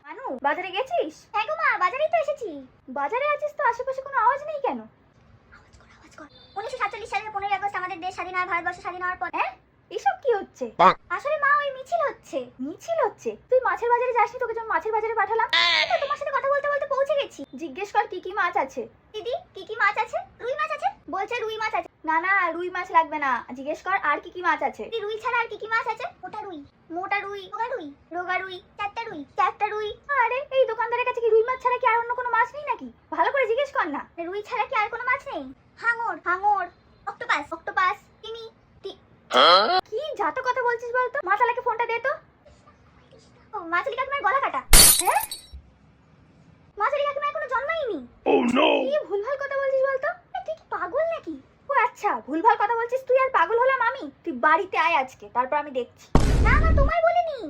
মানু, বাজারে গেছিস? হ্যাঁ গো মা, বাজারেই তো এসেছি। বাজারে আছিস তো আশেপাশে কোনো আওয়াজ নেই কেন? আওয়াজ কর। 1947 সালের 15ই আগস্ট আমাদের দেশ স্বাধীন হয়, ভারতবর্ষ স্বাধীন হওয়ার পর। হ্যাঁ, এসব কি হচ্ছে? আসলে মা ওই মিছিল হচ্ছে। মিছিল হচ্ছে? তুই মাছের বাজারে যাসনি? তোকে যখন মাছের বাজারে পাঠালাম। এই তো তোমার সাথে কথা বলতে বলতে পৌঁছে গেছি। জিজ্ঞেস কর কি কি মাছ আছে। দিদি, কি কি মাছ আছে? রুই মাছ আছে? বলছে রুই মাছ আছে। না না, রুই মাছ লাগবে না, জিজ্ঞেস কর আর কি কি মাছ আছে। দিদি, রুই ছাড়া আর কি কি মাছ আছে? মোটা রুই, রোগা রুই, চারটা রুই। আরে এই দোকানদারের কাছে কি রুই মাছ ছাড়া কি আর অন্য কোনো মাছ নেই নাকি? ভালো করে জিজ্ঞেস কর না। রুই ছাড়া কি আর কোনো মাছ নেই? হাঙর, অক্টোপাস, তিমি। কি যাতো কথা বলছিস বলতো? মাতালাকে ফোনটা দে তো। ও, মাছলি কাকিমার গলা কাটা। হ্যাঁ, মাছলি কাকিমা এখনো জন্মায়নি। কি ভুলভাল কথা বলছিস বলতো? তুই কি পাগল নাকি? ও আচ্ছা, ভুলভাল কথা বলছিস তুই আর পাগল হলাম আমি? তুই বাড়িতে আয় আজকে, তারপর আমি দেখছি। না মা, তোমায় বলিনি।